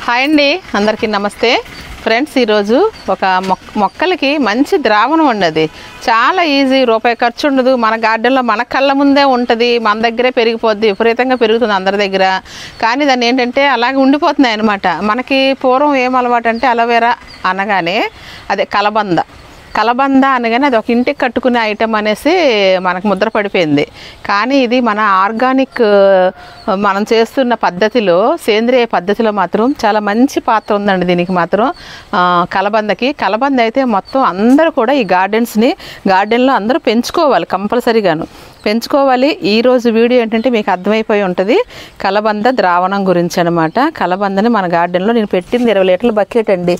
Hi అండి, అందరికీ నమస్తే ఫ్రెండ్స్. ఈరోజు ఒక మొక్కలకి మంచి ద్రావణం ఉండదు. చాలా ఈజీ, రూపాయి ఖర్చు ఉండదు. మన గార్డెన్లో మన కళ్ళ ముందే ఉంటుంది, మన దగ్గరే పెరిగిపోద్ది, విపరీతంగా పెరుగుతుంది అందరి దగ్గర. కానీ దాన్ని ఏంటంటే అలాగే ఉండిపోతున్నాయి అన్నమాట. మనకి పూర్వం ఏం అలవాటు అంటే అలోవెరా అనగానే అదే కలబంద అనగానే అది ఒక ఇంటికి కట్టుకునే ఐటెం అనేసి మనకు ముద్ర పడిపోయింది. కానీ ఇది మన ఆర్గానిక్ మనం చేస్తున్న పద్ధతిలో, సేంద్రియ పద్ధతిలో మాత్రం చాలా మంచి పాత్ర ఉందండి దీనికి మాత్రం. కలబంద అయితే మొత్తం అందరూ కూడా ఈ గార్డెన్లో అందరూ పెంచుకోవాలి, కంపల్సరీగాను పెంచుకోవాలి. ఈరోజు వీడియో ఏంటంటే మీకు అర్థమైపోయి ఉంటుంది కలబంద ద్రావణం గురించి అనమాట. కలబందని మన గార్డెన్లో నేను పెట్టింది 20 లీటర్ల బకెట్ అండి.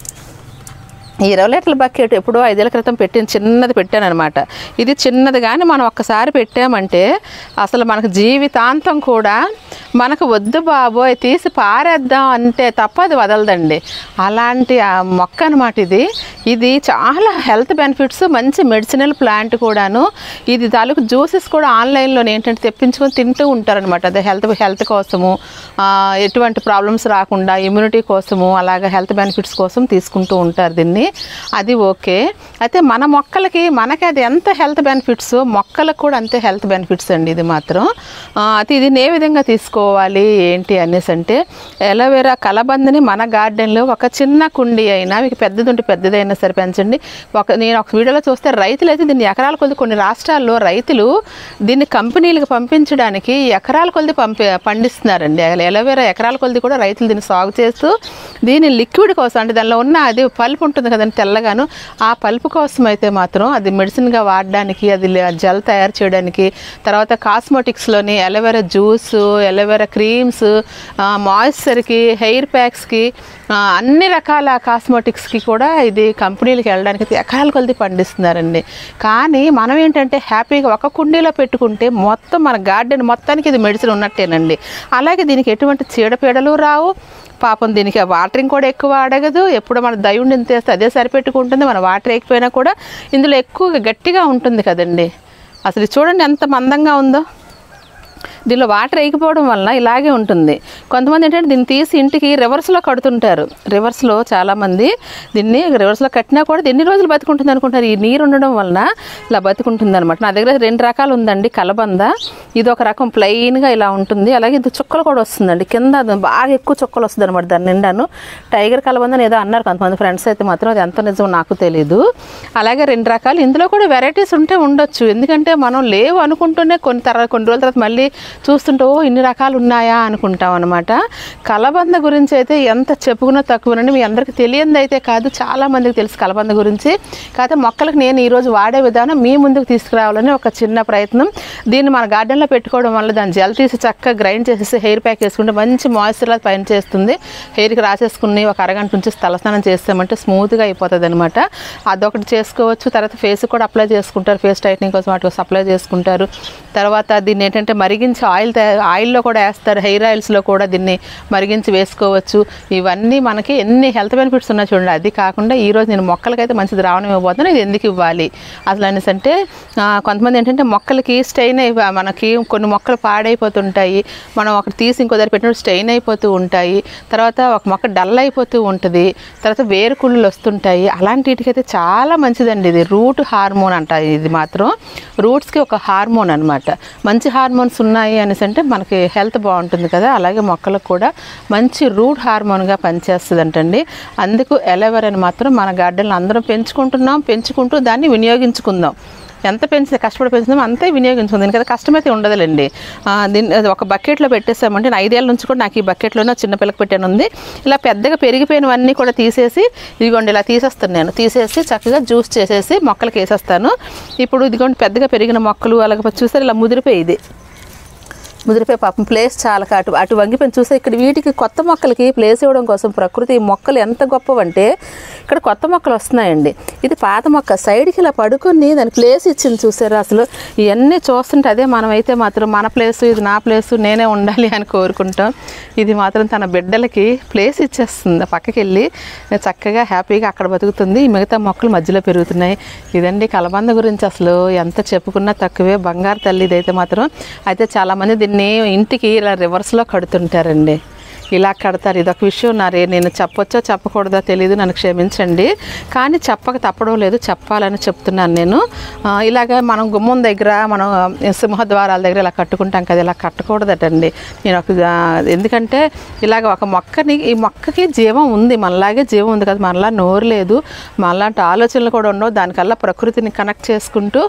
ఈ 20 లీటర్ల బకెట్ ఎప్పుడో 5 ఏళ్ల క్రితం చిన్నది పెట్టాను అనమాట. ఇది చిన్నది, కానీ మనం ఒక్కసారి పెట్టామంటే అసలు మనకు జీవితాంతం కూడా మనకు వద్దు బాబోయ్ తీసి పారేద్దాం అంటే తప్ప అది వదలదండి. అలాంటి మొక్క అనమాట ఇది చాలా హెల్త్ బెనిఫిట్స్, మంచి మెడిసినల్ ప్లాంట్ కూడాను. ఇది తాలూకు జ్యూసెస్ కూడా ఆన్లైన్లో ఏంటంటే తెప్పించుకొని తింటూ ఉంటారనమాట. అదే హెల్త్ కోసము, ఎటువంటి ప్రాబ్లమ్స్ రాకుండా ఇమ్యూనిటీ కోసము, అలాగే హెల్త్ బెనిఫిట్స్ కోసం తీసుకుంటూ ఉంటారు దీన్ని. అది ఓకే. అయితే మన మొక్కలకి మనకి అది ఎంత హెల్త్ బెనిఫిట్స్, మొక్కలకు కూడా అంతే హెల్త్ బెనిఫిట్స్ అండి ఇది మాత్రం. అయితే ఇది ఏ విధంగా తీసుకోవాలి ఏంటి అనేసి అంటే, అలోవెరా కలబందని మన గార్డెన్లో ఒక చిన్న కుండీ అయినా, మీకు పెద్దది ఉంటే పెద్దదైనా సరే పెంచండి. నేను ఒక వీడియోలో చూస్తే రైతులు అయితే దీన్ని ఎకరాల కొద్ది, కొన్ని రాష్ట్రాల్లో రైతులు దీన్ని కంపెనీలకు పంపించడానికి ఎకరాల కొద్ది పండిస్తున్నారండి. అలోవెరా ఎకరాల కొద్ది కూడా రైతులు దీన్ని సాగు చేస్తూ దీని లిక్విడ్ కోసం, అంటే దానిలో ఉన్న అది పల్ప్ ఉంటుంది కదండి తెల్లగాను, ఆ పల్ప్ కోసం అయితే మాత్రం అది మెడిసిన్గా వాడడానికి, అది జెల్ తయారు చేయడానికి, తర్వాత కాస్మెటిక్స్లోని అలోవెరా జ్యూస్, అలోవెరా క్రీమ్స్, మాయిశ్చర్కి, హెయిర్ ప్యాక్స్కి, అన్ని రకాల కాస్మెటిక్స్కి కూడా ఇది కంపెనీలకు వెళ్ళడానికి ఎకరాల కొద్ది పండిస్తున్నారండి. కానీ మనం ఏంటంటే హ్యాపీగా ఒక కుండీలో పెట్టుకుంటే మొత్తం మన గార్డెన్ మొత్తానికి ఇది మెడిసిన్ ఉన్నట్టేనండి. అలాగే దీనికి ఎటువంటి చీడపీడలు రావు. పాపం దీనికి వాటరింగ్ కూడా ఎక్కువ అడగదు. ఎప్పుడు మన దయ్యుండి తెస్తే అదే సరిపెట్టుకుంటుంది. మన వాటర్ వేయకపోయినా కూడా ఇందులో ఎక్కువగా గట్టిగా ఉంటుంది కదండి. అసలు చూడండి ఎంత మందంగా ఉందో. దీనిలో వాటర్ వేయకపోవడం వలన ఇలాగే ఉంటుంది. కొంతమంది ఏంటంటే దీన్ని తీసి ఇంటికి రివర్స్లో కడుతుంటారు. రివర్స్లో చాలామంది దీన్ని రివర్స్లో కట్టినా కూడా ఎన్ని రోజులు బతుకుంటుంది అనుకుంటారు. ఈ నీరు ఉండడం వలన ఇలా బతుకుంటుంది అనమాట. నా దగ్గర 2 రకాలు ఉందండి కలబంద. ఇది ఒక రకం ప్లెయిన్గా ఇలా ఉంటుంది. అలాగే ఇది చుక్కలు కూడా వస్తుందండి, కింద బాగా ఎక్కువ చుక్కలు వస్తుంది అనమాట దాని నిండాను. టైగర్ కలబందని ఏదో అన్నారు కొంతమంది ఫ్రెండ్స్ అయితే మాత్రం, అది ఎంత నిజం నాకు తెలీదు. అలాగే 2 రకాలు. ఇందులో కూడా వెరైటీస్ ఉంటే ఉండొచ్చు, ఎందుకంటే మనం లేవు అనుకుంటూనే కొన్ని రోజుల తర్వాత మళ్ళీ చూస్తుంటే ఇన్ని రకాలు ఉన్నాయా అనుకుంటాం అనమాట. కలబంద గురించి అయితే ఎంత చెప్పుకున్నా తక్కువనండి. మీ అందరికీ తెలియంది అయితే కాదు, చాలా మందికి తెలుసు కలబంద గురించి. కాకపోతే మొక్కలకు నేను ఈరోజు వాడే విధానం మీ ముందుకు తీసుకురావాలని ఒక చిన్న ప్రయత్నం. దీన్ని మన గార్డెన్లో పెట్టుకోవడం వల్ల దాన్ని జెల్ తీసి చక్కగా గ్రైండ్ చేసేసి హెయిర్ ప్యాక్ వేసుకుంటే మంచి మాయిశ్చర్ లాగా పైన చేస్తుంది. హెయిర్కి రాసేసుకుని ఒక అరగంట నుంచి తలస్నానం చేస్తామంటే స్మూత్గా అయిపోతుంది అనమాట. అదొకటి చేసుకోవచ్చు. తర్వాత ఫేస్ కూడా అప్లై చేసుకుంటారు, ఫేస్ టైట్నింగ్ కోసం వాటి కోసం అప్లై చేసుకుంటారు. తర్వాత దీన్ని ఏంటంటే మరిగించి ఆయిల్లో కూడా వేస్తారు, హెయిర్ ఆయిల్స్లో కూడా దీన్ని మరిగించి వేసుకోవచ్చు. ఇవన్నీ మనకి ఎన్ని హెల్త్ బెనిఫిట్స్ ఉన్నాయి చూడండి. అది కాకుండా ఈరోజు నేను మొక్కలకైతే మంచి ద్రావణం ఇవ్వబోతున్నాను. ఇది ఎందుకు ఇవ్వాలి అసలు అనేసి అంటే, కొంతమంది ఏంటంటే మొక్కలకి స్టెయిన్ మనకి కొన్ని మొక్కలు పాడైపోతుంటాయి, మనం ఒకటి తీసి ఇంకో దగ్గర పెట్టినప్పుడు స్టెయిన్ అయిపోతూ ఉంటాయి. తర్వాత ఒక మొక్క డల్ అయిపోతూ ఉంటుంది, తర్వాత వేరుకుళ్ళు వస్తుంటాయి. అలాంటికైతే చాలా మంచిదండి ఇది. రూట్ హార్మోన్ అంట ఇది మాత్రం. రూట్స్కి ఒక హార్మోన్ అనమాట. మంచి హార్మోన్స్ ఉన్నాయి అనేసి అంటే మనకి హెల్త్ బాగుంటుంది కదా. అలాగే మొక్కలకు కూడా మంచి రూట్ హార్మోన్గా పనిచేస్తుంది అంటండి. అందుకు అలోవెరాని మాత్రం మన గార్డెన్లో అందరం పెంచుకుంటూ దాన్ని వినియోగించుకుందాం. ఎంత కష్టపడి పెంచుదాం అంతే వినియోగించుకుంది. దీనికి కష్టమైతే ఉండదులేండి. దీన్ని ఒక బకెట్లో పెట్టేసామంటే, 5 ఏళ్ళ నుంచి కూడా నాకు ఈ బకెట్లోనే చిన్నపిల్లకి పెట్టాను ఉంది. ఇలా పెద్దగా పెరిగిపోయినవన్నీ కూడా తీసేసి, ఇదిగోండి ఇలా తీసేసి చక్కగా జ్యూస్ చేసేసి మొక్కలకి వేసేస్తాను. ఇప్పుడు ఇదిగోండి పెద్దగా పెరిగిన మొక్కలు అలాగే చూస్తే ఇలా ముదిరిపోయి పాపం ప్లేస్ చాలా అటు వంగిపోయి చూస్తే ఇక్కడ వీటికి కొత్త మొక్కలకి ప్లేస్ ఇవ్వడం కోసం ప్రకృతి మొక్కలు ఎంత గొప్పవంటే ఇక్కడ కొత్త మొక్కలు వస్తున్నాయండి. ఇది పాత మొక్క సైడ్కి ఇలా పడుకుని దాని ప్లేస్ ఇచ్చింది చూసారా. అసలు ఇవన్నీ చూస్తుంటే అదే మనమైతే మాత్రం మన ప్లేసు, ఇది నా ప్లేసు, నేనే ఉండాలి అని కోరుకుంటాం. ఇది మాత్రం తన బిడ్డలకి ప్లేస్ ఇచ్చేస్తుంది, పక్కకి వెళ్ళి చక్కగా హ్యాపీగా అక్కడ బతుకుతుంది. ఈ మిగతా మొక్కలు మధ్యలో పెరుగుతున్నాయి. ఇదండి కలబంద గురించి అసలు ఎంత చెప్పుకున్నా తక్కువే. బంగారు తల్లి ఇదైతే మాత్రం. అయితే చాలామంది దీన్ని ఇంటికి ఇలా రివర్స్లో కడుతుంటారండి. ఇలా కడతారు. ఇదొక విషయం నేను చెప్పొచ్చో చెప్పకూడదో తెలియదు, నన్ను క్షమించండి. కానీ చెప్పక తప్పడం లేదు, చెప్పాలని చెప్తున్నాను నేను. ఇలాగ మనం గుమ్మం దగ్గర మనం సింహద్వారాల దగ్గర ఇలా కట్టుకుంటాం కదా, ఇలా కట్టకూడదటండి. ఎందుకంటే ఇలాగ ఒక మొక్కని, ఈ మొక్కకి జీవం ఉంది, మనలాగే జీవం ఉంది కదా, మనలా నోరు లేదు, మనలాంటి ఆలోచనలు కూడా ఉండవు. దానికల్లా ప్రకృతిని కనెక్ట్ చేసుకుంటూ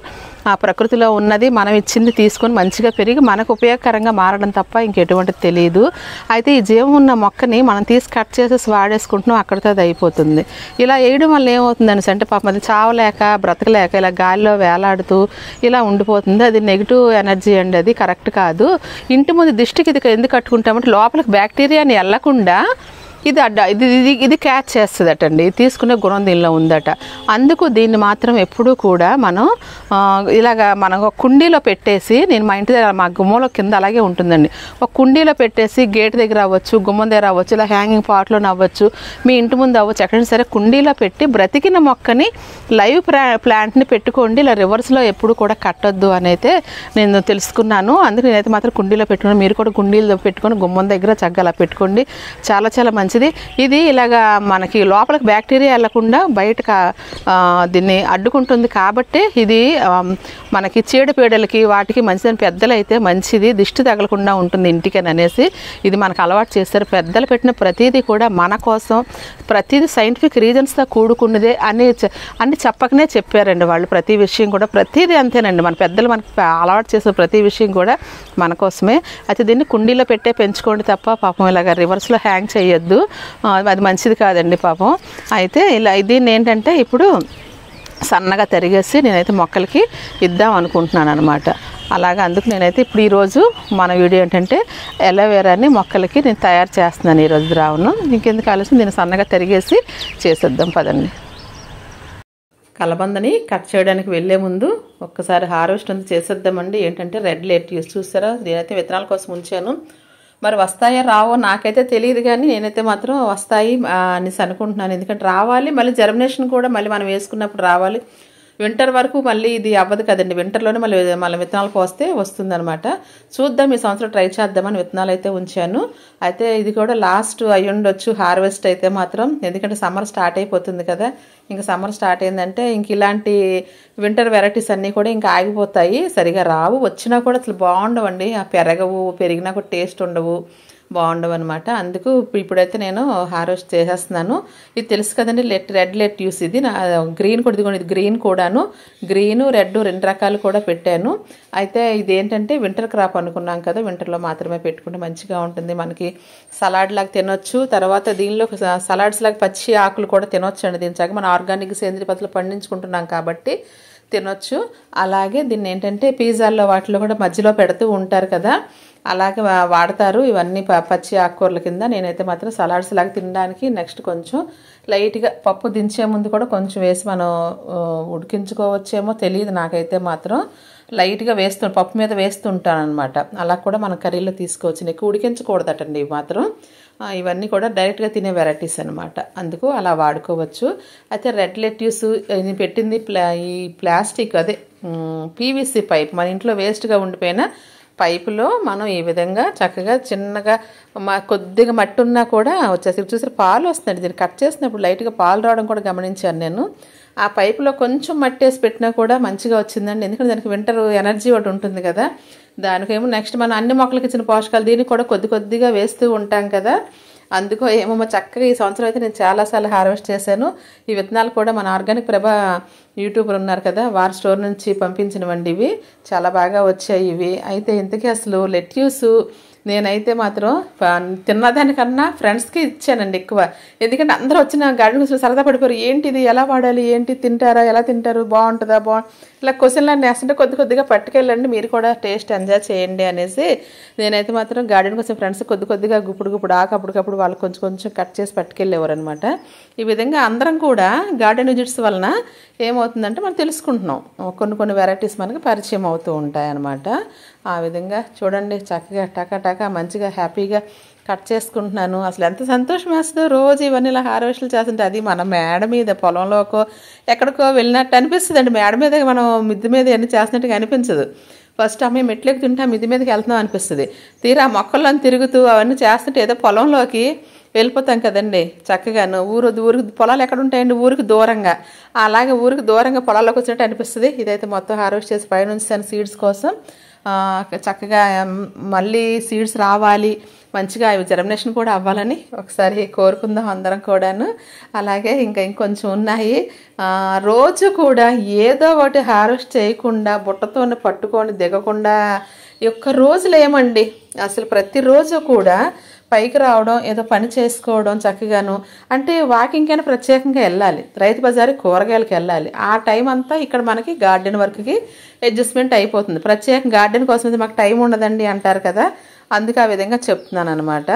ఆ ప్రకృతిలో ఉన్నది మనం ఇచ్చింది తీసుకొని మంచిగా పెరిగి మనకు ఉపయోగకరంగా మారడం తప్ప ఇంకెటువంటిది తెలియదు. అయితే ఈ జీవం ఉన్న మొక్కని మనం తీసి కట్ చేసేసి వాడేసుకుంటున్నాం, అక్కడితో అది అయిపోతుంది. ఇలా వేయడం వల్ల ఏమవుతుందని అంటే పాపం అది చావలేక బ్రతకలేక ఇలా గాలిలో వేలాడుతూ ఇలా ఉండిపోతుంది. అది నెగిటివ్ ఎనర్జీ అండి, అది కరెక్ట్ కాదు. ఇంటి ముందు దిష్టికి ఇది ఎందుకు కట్టుకుంటామంటే లోపలికి బ్యాక్టీరియాని వెళ్ళకుండా ఇది క్యాచ్ చేస్తుందటండి, తీసుకునే గుణం దీనిలో ఉందట. అందుకు దీన్ని మాత్రం ఎప్పుడూ కూడా మనం ఇలాగ మనం ఒక కుండీలో పెట్టేసి, నేను మా ఇంటి దగ్గర మా గుమ్మంలో కింద అలాగే ఉంటుందండి, ఒక కుండీలో పెట్టేసి గేట్ దగ్గర అవ్వచ్చు, గుమ్మం దగ్గర అవ్వచ్చు, ఇలా హ్యాంగింగ్ పాట్లో అవ్వచ్చు, మీ ఇంటి ముందు అవ్వచ్చు, ఎక్కడైనా సరే కుండీలో పెట్టి బ్రతికిన మొక్కని లైవ్ ప్లాంట్ని పెట్టుకోండి. ఇలా రివర్స్లో ఎప్పుడు కూడా కట్టొద్దు అని అయితే నేను తెలుసుకున్నాను. అందుకు నేనైతే మాత్రం కుండీలో పెట్టుకున్నాను. మీరు కూడా కుండీలో పెట్టుకొని గుమ్మం దగ్గర చక్కగా అలా పెట్టుకోండి, చాలా చాలా మంచిది. ఇది ఇలాగా మనకి లోపలికి బ్యాక్టీరియా వెళ్ళకుండా బయటకు దీన్ని అడ్డుకుంటుంది కాబట్టి ఇది మనకి చీడపీడలకి వాటికి మంచిదని పెద్దలు అయితే మంచిది, దిష్టి తగలకుండా ఉంటుంది ఇంటికని అనేసి ఇది మనకు అలవాటు చేస్తారు. పెద్దలు పెట్టిన ప్రతిదీ కూడా మన కోసం, ప్రతిదీ సైంటిఫిక్ రీజన్స్తో కూడుకున్నదే అని చెప్పకనే చెప్పారండి వాళ్ళు. ప్రతి విషయం కూడా ప్రతిదీ అంతేనండి, మన పెద్దలు మనకి అలవాటు చేసే ప్రతి విషయం కూడా మన కోసమే. అయితే దీన్ని కుండీలో పెట్టే పెంచుకోండి తప్ప పాపం ఇలాగ రివర్స్లో హ్యాంగ్ చేయొద్దు, అది మంచిది కాదండి పాపం. అయితే ఇలా దీన్ని ఏంటంటే ఇప్పుడు సన్నగా తరిగేసి నేనైతే మొక్కలకి ఇద్దాం అనుకుంటున్నాను అనమాట. అలాగా అందుకు నేనైతే ఇప్పుడు ఈరోజు మన వీడియో ఏంటంటే ఎలోవేరాని మొక్కలకి నేను తయారు చేస్తున్నాను ఈరోజు ద్రావణం. ఇంకెందుకు ఆలస్యం, దీన్ని సన్నగా తరిగేసి చేసేద్దాం పదండి. కలబందని కట్ చేయడానికి వెళ్ళే ముందు ఒక్కసారి హార్వెస్ట్ అంతా చేసేద్దామండి. ఏంటంటే రెడ్ లెట్యూస్ చూసారా, నేనైతే విత్తనాల కోసం ఉంచాను. మరి వస్తాయో రావో నాకైతే తెలియదు, కానీ నేనైతే మాత్రం వస్తాయి అనేసి అనుకుంటున్నాను. ఎందుకంటే రావాలి, మళ్ళీ జర్మినేషన్ కూడా మళ్ళీ మనం వేసుకున్నప్పుడు రావాలి. వింటర్ వరకు మళ్ళీ ఇది అవ్వదు కదండి, వింటర్లోనే మళ్ళీ విత్తనాలు పోస్తే వస్తుందన్నమాట. చూద్దాం, ఈ సంవత్సరం ట్రై చేద్దామని విత్తనాలు అయితే ఉంచాను. అయితే ఇది కూడా లాస్ట్ అయ్యి ఉండొచ్చు హార్వెస్ట్ అయితే మాత్రం, ఎందుకంటే సమ్మర్ స్టార్ట్ అయిపోతుంది కదా. ఇంకా సమ్మర్ స్టార్ట్ అయిందంటే ఇంక ఇలాంటి వింటర్ వెరైటీస్ అన్నీ కూడా ఇంకా ఆగిపోతాయి, సరిగా రావు. వచ్చినా కూడా అసలు బాగుండవండి, పెరగవు, పెరిగినా కూడా టేస్ట్ ఉండవు, బాగుండవు అనమాట. అందుకు ఇప్పుడైతే నేను హార్వెస్ట్ చేసేస్తున్నాను. ఇది తెలుసు కదండి, రెడ్ లెట్యూస్, ఇది గ్రీన్ కూడా, ఇదిగోండి ఇది గ్రీన్ కూడాను, గ్రీను రెడ్ రెండు రకాలు కూడా పెట్టాను. అయితే ఇదేంటంటే వింటర్ క్రాప్ అనుకున్నాం కదా, వింటర్లో మాత్రమే పెట్టుకుంటే మంచిగా ఉంటుంది. మనకి సలాడ్ లాగా తినొచ్చు, తర్వాత దీనిలో సలాడ్స్ లాగా పచ్చి ఆకులు కూడా తినొచ్చు అండి. దీని చక్కగా మన ఆర్గానిక్ సేంద్రియ పద్ధతిలో పండించుకుంటున్నాం కాబట్టి తినొచ్చు. అలాగే దీన్ని ఏంటంటే పిజ్జాల్లో వాటిలో కూడా మధ్యలో పెడుతూ ఉంటారు కదా, అలాగే వాడతారు ఇవన్నీ పచ్చి ఆకుకూరల కింద. నేనైతే మాత్రం సలాడ్స్ లాగా తినడానికి నెక్స్ట్ కొంచెం లైట్గా పప్పు దించే ముందు కూడా కొంచెం వేసి మనం ఉడికించుకోవచ్చేమో తెలియదు, నాకైతే మాత్రం లైట్గా పప్పు మీద వేస్తుంటాను అనమాట. అలా కూడా మనం కర్రీలో తీసుకోవచ్చు, ఎక్కువ ఉడికించకూడదటండి ఇవి మాత్రం. ఇవన్నీ కూడా డైరెక్ట్గా తినే వెరైటీస్ అనమాట, అందుకు అలా వాడుకోవచ్చు. అయితే రెడ్ లెట్యూస్ ఇది పెట్టింది ఈ ప్లాస్టిక్, అదే పీవీసీ పైప్, మన ఇంట్లో వేస్ట్గా ఉండిపోయిన పైపులో మనం ఈ విధంగా చక్కగా చిన్నగా కొద్దిగా మట్టి ఉన్నా కూడా వచ్చేసి చూసారు పాలు వస్తుంది. దీన్ని కట్ చేసినప్పుడు లైట్గా పాలు రావడం కూడా గమనించాను నేను. ఆ పైపులో కొంచెం మట్టి వేసి పెట్టినా కూడా మంచిగా వచ్చిందండి, ఎందుకంటే దానికి వింటర్ ఎనర్జీ ఒకటి ఉంటుంది కదా. దానికేమో నెక్స్ట్ మనం అన్ని మొక్కలకి ఇచ్చిన పోషకాలు దీనికి కూడా కొద్దిగా వేస్తూ ఉంటాం కదా. అందుకో ఏమో చక్కగా ఈ సంవత్సరం అయితే నేను చాలాసార్లు హార్వెస్ట్ చేశాను. ఈ విత్తనాలు కూడా మన ఆర్గానిక్ ప్రభా యూట్యూబర్ ఉన్నారు కదా, వారి స్టోర్ నుంచి పంపించినవండి, ఇవి చాలా బాగా వచ్చాయి ఇవి. అయితే ఇంతకీ అసలు లెట్యూస్ నేనైతే మాత్రం తిన్నదానికన్నా ఫ్రెండ్స్కి ఇచ్చానండి ఎక్కువ, ఎందుకంటే అందరూ వచ్చిన గార్డెన్ కోసం సరదా పడిపోయారు, ఏంటిది ఎలా వాడాలి, ఏంటి తింటారా, ఎలా తింటారు, బాగుంటుందా, ఇలా క్వశ్చన్లన్నీ వేస్తుంటే కొద్దిగా పట్టుకెళ్ళండి, మీరు కూడా టేస్ట్ ఎంజాయ్ చేయండి అనేసి నేనైతే మాత్రం గార్డెన్ కోసం ఫ్రెండ్స్ కొద్దిగా గుప్పుడు ఆకు అప్పటికప్పుడు వాళ్ళు కొంచెం కట్ చేసి పట్టుకెళ్ళేవారు అనమాట. ఈ విధంగా అందరం కూడా గార్డెన్ విజిట్స్ వలన ఏమవుతుందంటే మనం తెలుసుకుంటున్నాం, కొన్ని వెరైటీస్ మనకి పరిచయం అవుతూ ఉంటాయి అన్నమాట. ఆ విధంగా చూడండి చక్కగా టకా మంచిగా హ్యాపీగా కట్ చేసుకుంటున్నాను. అసలు ఎంత సంతోషం వేస్తుందో రోజు ఇవన్నీ ఇలా హార్వెస్ట్లు చేస్తుంటే. అది మన మేడ మీద పొలంలోకో ఎక్కడికో వెళ్ళినట్టు అనిపిస్తుంది అండి, మేడ మీద మనం మిద్దె మీద ఇవన్నీ చేస్తున్నట్టుగా అనిపించదు. ఫస్ట్ అమ్మాయి మెట్లు ఎక్కుతుంటే మిది మీదకి వెళ్తున్నాం అనిపిస్తుంది. తీరా మొక్కల్లో తిరుగుతూ అవన్నీ చేస్తుంటే ఏదో పొలంలోకి వెళ్ళిపోతాం కదండి చక్కగాను. ఊరికి పొలాలు ఎక్కడ ఉంటాయండి, ఊరికి దూరంగా. అలాగే ఊరికి దూరంగా పొలాల్లోకి వచ్చినట్టు అనిపిస్తుంది. ఇదైతే మొత్తం హార్వెస్ట్ చేసి పైన ఉంచాను సీడ్స్ కోసం. చక్కగా మళ్ళీ సీడ్స్ రావాలి, మంచిగా అవి జర్మినేషన్ కూడా అవ్వాలని ఒకసారి కోరుకుందాం అందరం కూడాను. అలాగే ఇంకొంచెం ఉన్నాయి. రోజు కూడా ఏదో ఒకటి హార్వెస్ట్ చేయకుండా బుట్టతోనే పట్టుకొని దిగకుండా ఒక్క రోజులు ఏమండి అసలు ప్రతిరోజు కూడా పైకి రావడం, ఏదో పని చేసుకోవడం చక్కగాను. అంటే వాకింగ్ అయినా ప్రత్యేకంగా వెళ్ళాలి, రైతు బజారు కూరగాయలకు వెళ్ళాలి. ఆ టైం అంతా ఇక్కడ మనకి గార్డెన్ వర్క్కి అడ్జస్ట్మెంట్ అయిపోతుంది. ప్రత్యేకంగా గార్డెన్ కోసం మాకు టైం ఉండదండి అంటారు కదా, అందుకే ఆ విధంగా చెప్తున్నాను అనమాట.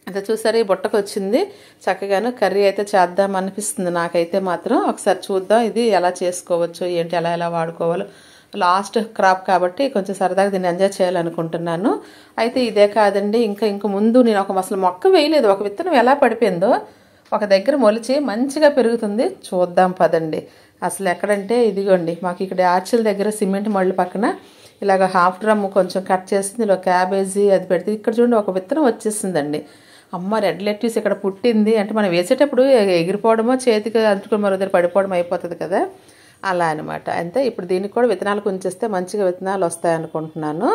అయితే చూసారు ఈ బుట్టకు వచ్చింది. చక్కగాను కర్రీ అయితే చేద్దాం అనిపిస్తుంది నాకైతే మాత్రం. ఒకసారి చూద్దాం ఇది ఎలా చేసుకోవచ్చు, ఏంటి, ఎలా వాడుకోవాలో. లాస్ట్ క్రాప్ కాబట్టి కొంచెం సరదాగా దీన్ని ఎంజాయ్ చేయాలనుకుంటున్నాను. అయితే ఇదే కాదండి, ఇంక ముందు నేను అసలు మొక్క వేయలేదు. ఒక విత్తనం ఎలా పడిపోయిందో ఒక దగ్గర మొలిచి మంచిగా పెరుగుతుంది. చూద్దాం పదండి. అసలు ఎక్కడంటే ఇదిగోండి, మాకు ఇక్కడ ఆర్చిల దగ్గర సిమెంట్ మళ్ళీ పక్కన ఇలాగ హాఫ్ డ్రమ్ కొంచెం కట్ చేసింది. ఇలా క్యాబేజీ అది పెడితే ఇక్కడ చూడండి ఒక విత్తనం వచ్చేసిందండి. అమ్మ రెడ్ లెట్యూస్ ఇక్కడ పుట్టింది అంటే మనం వేసేటప్పుడు ఎగిరిపోవడమో చేతికి అంటుకుని మరో దగ్గర పడిపోవడం అయిపోతుంది కదా, అలా అనమాట. అంతే ఇప్పుడు దీనికి కూడా విత్తనాలు ఉంచేస్తే మంచిగా విత్తనాలు వస్తాయి అనుకుంటున్నాను.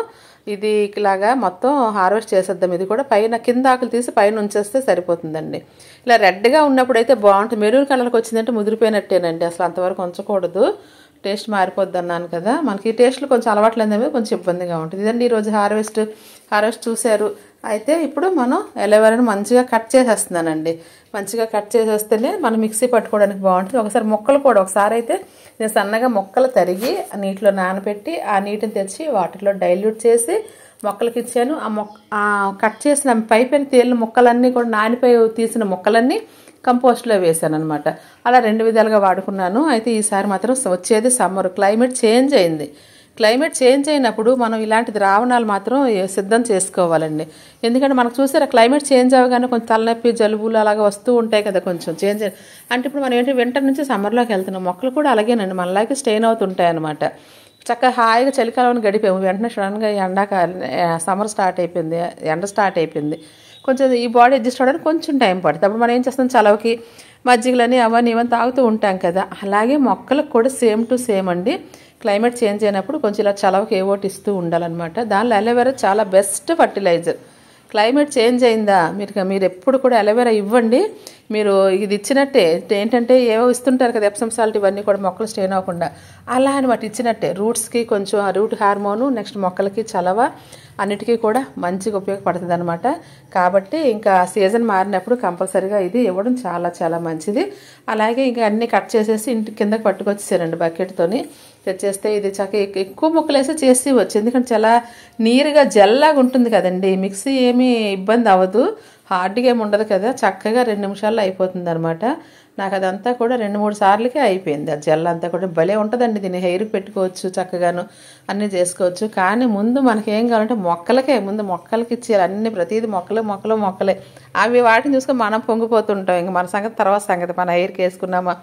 ఇది ఇలాగా మొత్తం హార్వెస్ట్ చేసేద్దాం. ఇది కూడా పైన కింద ఆకులు తీసి పైన ఉంచేస్తే సరిపోతుందండి. ఇలా రెడ్గా ఉన్నప్పుడు అయితే బాగుంటుంది. మెరూన్ కలర్కి వచ్చిందంటే ముదిరిపోయినట్టేనండి, అసలు అంతవరకు ఉంచకూడదు, టేస్ట్ మారిపోద్ది అన్నాను కదా. మనకి టేస్ట్లు కొంచెం అలవాట్లేదు, కొంచెం ఇబ్బందిగా ఉంటుంది. ఇదండి ఈరోజు హార్వెస్ట్ చూశారు. అయితే ఇప్పుడు మనం ఎలవేరాని మంచిగా కట్ చేసేస్తున్నానండి. మంచిగా కట్ చేసేస్తేనే మనం మిక్సీ పట్టుకోవడానికి బాగుంటుంది. ఒకసారి మొక్కలు కూడా ఒకసారి అయితే నేను సన్నగా మొక్కలు తరిగి నీటిలో నానబెట్టి ఆ నీటిని తెచ్చి వాటర్లో డైల్యూట్ చేసి మొక్కలకి ఇచ్చాను. ఆ కట్ చేసిన పైపైన తేలిన మొక్కలన్నీ కూడా నానిపై తీసిన మొక్కలన్నీ కంపోస్ట్లో వేసాను అనమాట. అలా 2 విధాలుగా వాడుకున్నాను. అయితే ఈసారి మాత్రం వచ్చేది సమ్మర్, క్లైమేట్ చేంజ్ అయింది. క్లైమేట్ చేంజ్ అయినప్పుడు మనం ఇలాంటి ద్రావణాలు మాత్రం సిద్ధం చేసుకోవాలండి. ఎందుకంటే మనకు చూసారా క్లైమేట్ చేంజ్ అవ్వగానే కొంచెం తలనొప్పి, జలుబులు అలాగా వస్తూ ఉంటాయి కదా, కొంచెం చేంజ్. అంటే ఇప్పుడు మనం ఏంటి వింటర్ నుంచి సమ్మర్లోకి వెళ్తున్నాం. మొక్కలు కూడా అలాగేనండి, మనలాగే స్టెయిన్ అవుతుంటాయి అనమాట. చక్కగా హాయిగా చలికాలం గడిపాము, వెంటనే సడన్గా సమ్మర్ స్టార్ట్ అయిపోయింది, ఎండ స్టార్ట్ అయిపోయింది. కొంచెం ఈ బాడీ అడ్జస్ట్ అవ్వడానికి కొంచెం టైం పడుతుంది. అప్పుడు మనం ఏం చేస్తాం, చలవకి మజ్జిగలని అవన్నీ ఇవన్నీ తాగుతూ ఉంటాం కదా. అలాగే మొక్కలకు కూడా సేమ్ టు సేమ్ అండి. క్లైమేట్ చేంజ్ అయినప్పుడు కొంచెం ఇలా చలవకి ఏవోటి ఇస్తూ ఉండాలన్నమాట. దానిలో అలోవెరా చాలా బెస్ట్ ఫర్టిలైజర్. క్లైమేట్ చేంజ్ అయిందా మీరు ఎప్పుడు కూడా అలోవెరా ఇవ్వండి. మీరు ఇది ఇచ్చినట్టే ఏంటంటే ఏవో ఇస్తుంటారు కదా ఎప్సమ్ సాల్ట్, ఇవన్నీ కూడా మొక్కలు స్టెయిన్ అవ్వకుండా అలా అనమాట ఇచ్చినట్టే. రూట్స్కి కొంచెం రూట్ హార్మోను, నెక్స్ట్ మొక్కలకి చలవ, అన్నిటికీ కూడా మంచిగా ఉపయోగపడుతుంది అనమాట. కాబట్టి ఇంకా సీజన్ మారినప్పుడు కంపల్సరీగా ఇది ఇవ్వడం చాలా చాలా మంచిది. అలాగే ఇంకా అన్నీ కట్ చేసేసి ఇంటి కిందకి పట్టుకొచ్చేసారండి బకెట్తోని. తెచ్చేస్తే ఇది చక్కగా ఎక్కువ ముక్కలు వేసి చేసి ఇవ్వచ్చు. ఎందుకంటే చాలా నీరుగా జెల్లాగా ఉంటుంది కదండి. మిక్సీ ఏమీ ఇబ్బంది అవ్వదు, హార్డ్గా ఏమి ఉండదు కదా. చక్కగా 2 నిమిషాల్లో అయిపోతుంది అనమాట. నాకు అదంతా కూడా 2-3 సార్లకే అయిపోయింది. ఆ జెల్ అంతా కూడా భలే ఉంటుందండి. దీన్ని హెయిర్కి పెట్టుకోవచ్చు, చక్కగాను అన్నీ చేసుకోవచ్చు. కానీ ముందు మనకి ఏం కావాలంటే మొక్కలకి ఇచ్చేయాలి అన్ని. ప్రతిదీ మొక్కలే. అవి వాటిని చూసుకొని మనం పొంగిపోతుంటాం. ఇంక మన సంగతి తర్వాత సంగతి. మన హెయిర్కి వేసుకున్నామా,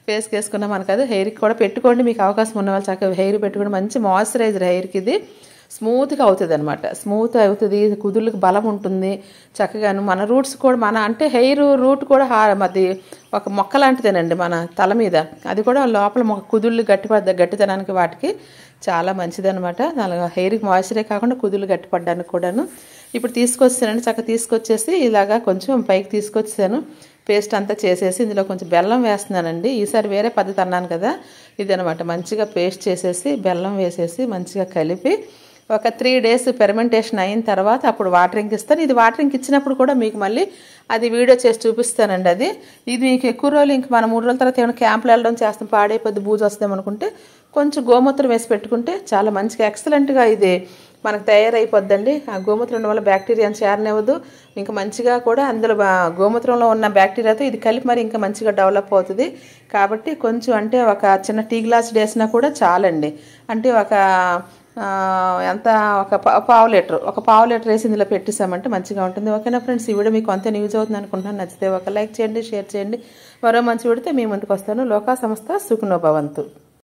ఫేస్కి వేసుకున్నామా అని కాదు, హెయిర్కి కూడా పెట్టుకోండి. మీకు అవకాశం ఉన్న వాళ్ళు చక్కగా హెయిర్ పెట్టుకోండి. మంచి మాయిశ్చరైజర్ హెయిర్కి ఇది. స్మూత్గా అవుతుంది అనమాట, స్మూత్ అవుతుంది, కుదుళ్ళకి బలం ఉంటుంది చక్కగాను. మన రూట్స్ కూడా అంటే హెయిర్ రూట్ కూడా అది ఒక మొక్క లాంటిదేనండి మన తల మీద. అది కూడా లోపల కుదుళ్ళు గట్టితనానికి వాటికి చాలా మంచిది అనమాట. హెయిర్కి మాయిశ్చరే కాకుండా కుదుళ్ళు గట్టిపడడానికి కూడాను. ఇప్పుడు తీసుకొచ్చానండి, చక్కగా తీసుకొచ్చేసి ఇలాగా కొంచెం పైకి తీసుకొచ్చాను. పేస్ట్ అంతా చేసేసి ఇందులో కొంచెం బెల్లం వేస్తున్నానండి. ఈసారి వేరే పద్ధతి అన్నాను కదా, ఇదనమాట. మంచిగా పేస్ట్ చేసేసి బెల్లం వేసేసి మంచిగా కలిపి ఒక 3 days ఫెర్మెంటేషన్ అయిన తర్వాత అప్పుడు వాటరింగ్ ఇస్తాను. ఇది వాటరింగ్ ఇచ్చినప్పుడు కూడా మీకు మళ్ళీ అది వీడియో చేసి చూపిస్తానండి. ఇది మీకు ఎక్కువ రోజులు ఇంక మనం 3 రోజుల తర్వాత ఏమైనా క్యాంపులు వెళ్ళడం చేస్తాం, పాడైపోద్ది, బూజు వస్తామనుకుంటే కొంచెం గోమూత్రం వేసి పెట్టుకుంటే చాలా మంచిగా ఎక్సలెంట్గా ఇది మనకు తయారైపోద్దండి. ఆ గోమూత్రం ఉండడం వల్ల బ్యాక్టీరియాని చేరనివ్వదు. ఇంకా మంచిగా కూడా అందులో గోమూత్రంలో ఉన్న బ్యాక్టీరియాతో ఇది కలిపి మరి ఇంకా మంచిగా డెవలప్ అవుతుంది. కాబట్టి కొంచెం అంటే ఒక చిన్న టీ గ్లాస్ వేసినా కూడా చాలండి. అంటే ఒక పావు లీటర్ వేసి ఇందులో పెట్టేసామంటే మంచిగా ఉంటుంది. ఓకేనా ఫ్రెండ్స్, ఈ వీడియో మీకు అంతే యూజ్ అవుతుంది అనుకుంటున్నాను. నచ్చితే ఒక లైక్ చేయండి, షేర్ చేయండి. మరో మంచి వీడియోతో మీ ముందుకు వస్తాను. లోకా సంస్థ సుఖినో భవంతు.